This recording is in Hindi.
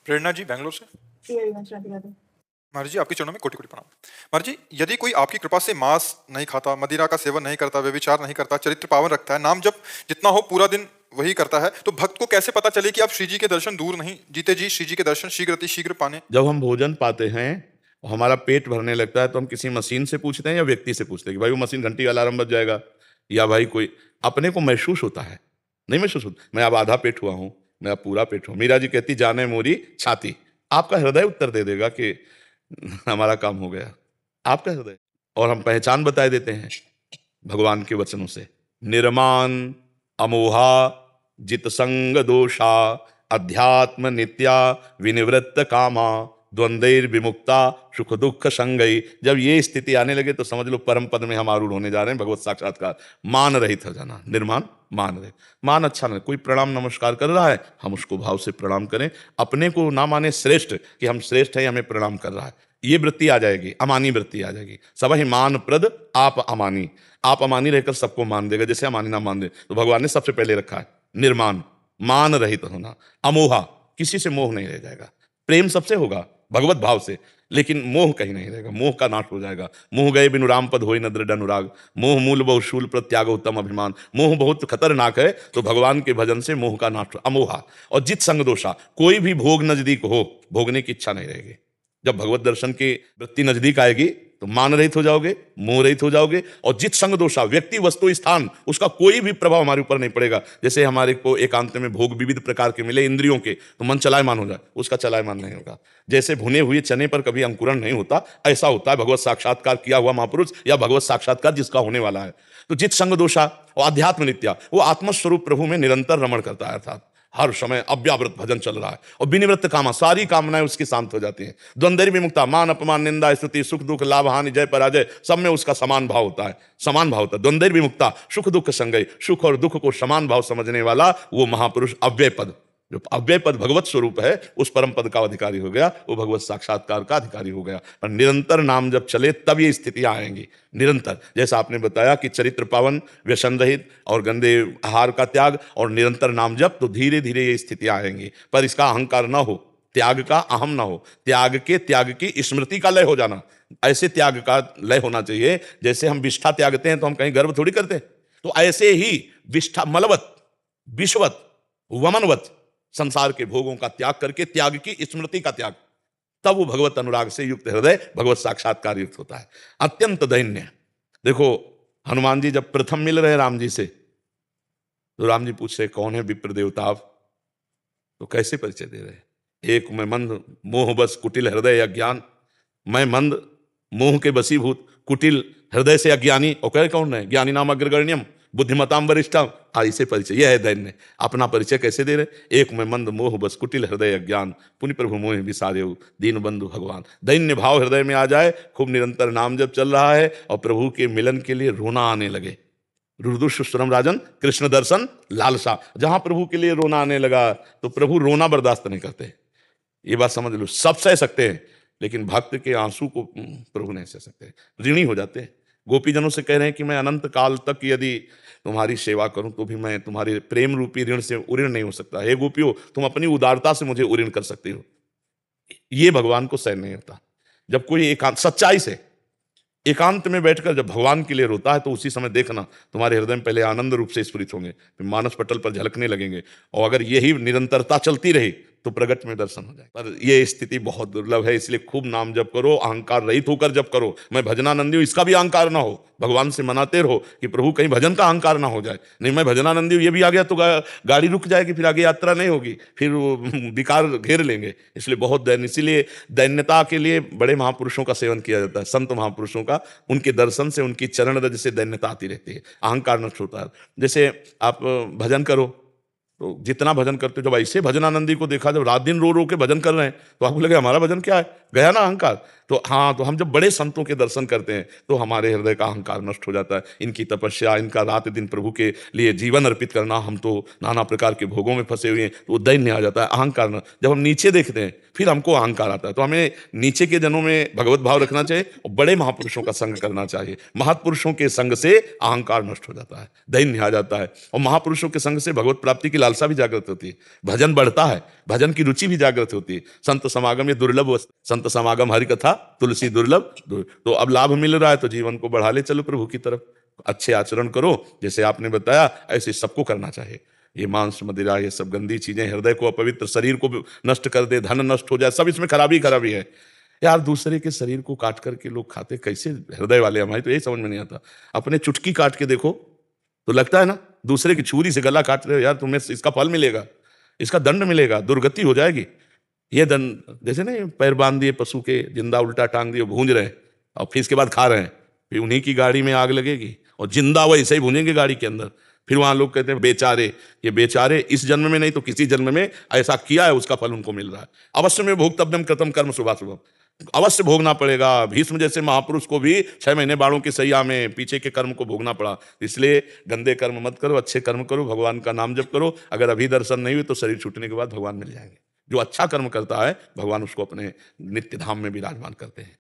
प्रेरणा जी बेंगलोर से। महाराज जी आपके चरणों में कोटि कोटि प्रणाम। महाराज जी, यदि कोई आपकी कृपा से मांस नहीं खाता, मदिरा का सेवन नहीं करता, व्यभिचार नहीं करता, चरित्र पावन रखता है, नाम जब जितना हो पूरा दिन वही करता है, तो भक्त को कैसे पता चले कि आप श्री जी के दर्शन दूर नहीं, जीते जी श्री जी के दर्शन शीघ्र अति शीघ्र पाने? जब हम भोजन पाते हैं और हमारा पेट भरने लगता है तो हम किसी मशीन से पूछते हैं या व्यक्ति से पूछते हैं कि भाई वो मशीन घंटी का अलार्म बज जाएगा, या भाई कोई अपने को महसूस होता है? नहीं महसूस होता। मैं अब आधा पेट हुआ हूं, मैं अब पूरा पेट हुआ। मीरा जी कहती जाने मोरी छाती। आपका हृदय उत्तर दे देगा कि हमारा काम हो गया, आपका हृदय। और हम पहचान बताए देते हैं भगवान के वचनों से। निर्माण अमोहा जित संग दोषा अध्यात्म नित्या विनिवृत्त कामा द्वंद्वैर विमुक्ता सुख दुख संगई। जब ये स्थिति आने लगे तो समझ लो परम पद में हम आरूढ़ होने जा रहे हैं। भगवत साक्षात्कार। मान रहित हो जाना। निर्माण मान रहे। मान अच्छा नहीं, कोई प्रणाम नमस्कार कर रहा है हम उसको भाव से प्रणाम करें। अपने को ना माने श्रेष्ठ कि हम श्रेष्ठ हैं, हमें प्रणाम कर रहा है, ये वृत्ति आ जाएगी, अमानी वृत्ति आ जाएगी। सब ही मान प्रद आप अमानी। आप अमानी रहकर सबको मान देगा, जैसे अमानी ना मान दे। तो भगवान ने सबसे पहले रखा है निर्माण, मान रहित होना। अमोहा, किसी से मोह नहीं रह जाएगा। प्रेम सबसे होगा भगवत भाव से, लेकिन मोह कहीं नहीं रहेगा। मोह का नाश हो जाएगा। मोह गए बिनु राम पद होई न दृढ़ अनुराग। मोह मूल बहु शूल प्रत्याग उत्तम अभिमान। मोह बहुत खतरनाक है, तो भगवान के भजन से मोह का नाश। अमोहा। और जित संग दोषा, कोई भी भोग नजदीक हो, भोगने की इच्छा नहीं रहेगी। जब भगवत दर्शन की वृत्ति नजदीक आएगी तो मान रहित हो जाओगे, मोह रहित हो जाओगे। और जित संग दोषा, व्यक्ति वस्तु स्थान उसका कोई भी प्रभाव हमारे ऊपर नहीं पड़ेगा। जैसे हमारे को एकांत में भोग विविध प्रकार के मिले इंद्रियों के, तो मन चलायमान हो जाए, उसका चलायमान नहीं होगा। जैसे भुने हुए चने पर कभी अंकुरण नहीं होता, ऐसा होता है भगवत साक्षात्कार किया हुआ महापुरुष या भगवत साक्षात्कार जिसका होने वाला है। तो जित संग दोषा और अध्यात्म नित्या, वो आत्मस्वरूप प्रभु में निरंतर रमण करता है, अर्थात हर समय अव्यावृत भजन चल रहा है। और विनिवृत्त कामा, सारी कामनाएं उसकी शांत हो जाती हैं। द्वंद्व विमुक्ता, मान अपमान निंदा स्तुति सुख दुख लाभ हानि जय पराजय, सब में उसका समान भाव होता है। समान भाव होता है। द्वंद्व विमुक्ता, सुख दुख संगय, सुख और दुख को समान भाव समझने वाला वो महापुरुष अव्यय पद, जो अव्यय पद भगवत स्वरूप है, उस परम पद का अधिकारी हो गया, वो भगवत साक्षात्कार का अधिकारी हो गया। और निरंतर नाम जब चले तब ये स्थितियां आएंगी निरंतर। जैसा आपने बताया कि चरित्र पावन, व्यसन रहित और गंदे आहार का त्याग और निरंतर नाम जप, तो धीरे धीरे ये स्थितियां आएंगी। पर इसका अहंकार ना हो, त्याग का अहम ना हो, त्याग के त्याग की स्मृति का लय हो जाना। ऐसे त्याग का लय होना चाहिए जैसे हम विष्ठा त्यागते हैं तो हम कहीं गर्व थोड़ी करते हैं। तो ऐसे ही विष्ठा मलवत विश्ववत वमनवत संसार के भोगों का त्याग करके त्याग की स्मृति का त्याग, तब वो भगवत अनुराग से युक्त हृदय भगवत साक्षात्कार युक्त होता है। अत्यंत दैन्य। देखो हनुमान जी जब प्रथम मिल रहे राम जी से, तो राम जी पूछ रहे कौन है विप्र देवता आप? तो कैसे परिचय दे रहे? एक मैं मंद मोह बस कुटिल हृदय अज्ञान। मैं मंद मोह के बसीभूत कुटिल हृदय से अज्ञानी। और कहे कौन है? ज्ञानी नाम अग्रगण्यम बुद्धिमताम वरिष्ठम। ऐसे परिचय, यह है दैन्य। अपना परिचय कैसे दे रहे? एक में मंद मोह बस कुटिल हृदय अज्ञान, पुनि प्रभु मोह विसारे दीन बंधु भगवान। दैन्य भाव हृदय में आ जाए, खूब निरंतर नाम जब चल रहा है और प्रभु के मिलन के लिए रोना आने लगे। रुद्रम राजन कृष्ण दर्शन लालसा। जहां प्रभु के लिए रोना आने लगा तो प्रभु रोना बर्दाश्त नहीं करते। ये बात समझ लो। सब सह सकते हैं, लेकिन भक्त के आंसू को प्रभु नहीं सह सकते, ऋणी हो जाते हैं। गोपीजनों से कह रहे हैं कि मैं अनंत काल तक यदि तुम्हारी सेवा करूं तो भी मैं तुम्हारे प्रेम रूपी ऋण से उऋण नहीं हो सकता। हे गोपियों, तुम अपनी उदारता से मुझे उऋण कर सकती हो। ये भगवान को सहन नहीं होता। जब कोई एकांत सच्चाई से एकांत में बैठकर जब भगवान के लिए रोता है, तो उसी समय देखना तुम्हारे हृदय में पहले आनंद रूप से स्फुरित होंगे, फिर मानस पटल पर झलकने लगेंगे। और अगर यही निरंतरता चलती रही तो प्रगट में दर्शन हो जाए। पर यह स्थिति बहुत दुर्लभ है, इसलिए खूब नाम जप करो, अहंकार रहित होकर जप करो। मैं भजनानंदी हूं, इसका भी अहंकार ना हो। भगवान से मनाते रहो कि प्रभु कहीं भजन का अहंकार ना हो जाए। नहीं मैं भजनानंदी हूं, ये भी आ गया तो गाड़ी रुक जाएगी, फिर आगे यात्रा नहीं होगी, फिर विकार घेर लेंगे। इसलिए बहुत दैन्य, इसीलिए दैन्यता के लिए बड़े महापुरुषों का सेवन किया जाता है, संत महापुरुषों का। उनके दर्शन से, उनकी चरण रज से दैन्यता आती रहती है, अहंकार नष्ट होता है। जैसे आप भजन करो तो जितना भजन करते हो, जब ऐसे भजनानंदी को देखा, जब रात दिन रो रो के भजन कर रहे हैं, तो आपको लगे हमारा भजन क्या है, गया ना अहंकार। तो हाँ, तो हम जब बड़े संतों के दर्शन करते हैं तो हमारे हृदय का अहंकार नष्ट हो जाता है। इनकी तपस्या, इनका रात दिन प्रभु के लिए जीवन अर्पित करना, हम तो नाना प्रकार के भोगों में फंसे हुए हैं, तो वो दैन्य आ जाता है, अहंकार न। जब हम नीचे देखते हैं फिर हमको अहंकार आता है। तो हमें नीचे के जनों में भगवत भाव रखना चाहिए और बड़े महापुरुषों का संग करना चाहिए। महापुरुषों के संग से अहंकार नष्ट हो जाता है, दैन्य आ जाता है, और महापुरुषों के संग से भगवत प्राप्ति की लालसा भी जागृत होती है, भजन बढ़ता है, भजन की रुचि भी जागृत होती है। संत समागम ये दुर्लभ वस्तु, संत समागम हरि कथा तुलसी दुर्लभ तो अब लाभ मिल रहा है तो जीवन को बढ़ा ले चलो प्रभु की तरफ। अच्छे आचरण करो, जैसे आपने बताया ऐसे सबको करना चाहिए। ये मांस मदिरा ये सब गंदी चीजें हृदय को अपवित्र, शरीर को नष्ट कर दे, धन नष्ट हो जाए, सब इसमें खराबी खराबी है यार। दूसरे के शरीर को काट करके लोग खाते, कैसे हृदय वाले हमारे, तो यही समझ में नहीं आता। अपने चुटकी काट के देखो तो लगता है ना दूसरे की छुरी से गला काट रहे हो यार, तुम्हें इसका फल मिलेगा, इसका दंड मिलेगा, दुर्गति हो जाएगी। ये दंड जैसे नहीं, पैर बांध दिए पशु के, जिंदा उल्टा टांग दिए, भूंज रहे हैं और फिर इसके बाद खा रहे हैं, फिर उन्हीं की गाड़ी में आग लगेगी और जिंदा वैसे ही भूनेंगे गाड़ी के अंदर। फिर वहां लोग कहते हैं बेचारे, ये बेचारे इस जन्म में नहीं तो किसी जन्म में ऐसा किया है, उसका फल उनको मिल रहा है। अवश्य में भोक्तव्यम कृतम कर्म शुभाशुभम, अवश्य भोगना पड़ेगा। भीष्म जैसे महापुरुष को भी 6 महीने बाणों की सैया में पीछे के कर्म को भोगना पड़ा। इसलिए गंदे कर्म मत करो, अच्छे कर्म करो, भगवान का नाम जप करो। अगर अभी दर्शन नहीं हुए तो शरीर छूटने के बाद भगवान मिल जाएंगे। जो अच्छा कर्म करता है भगवान उसको अपने नित्य धाम में विराजमान करते हैं।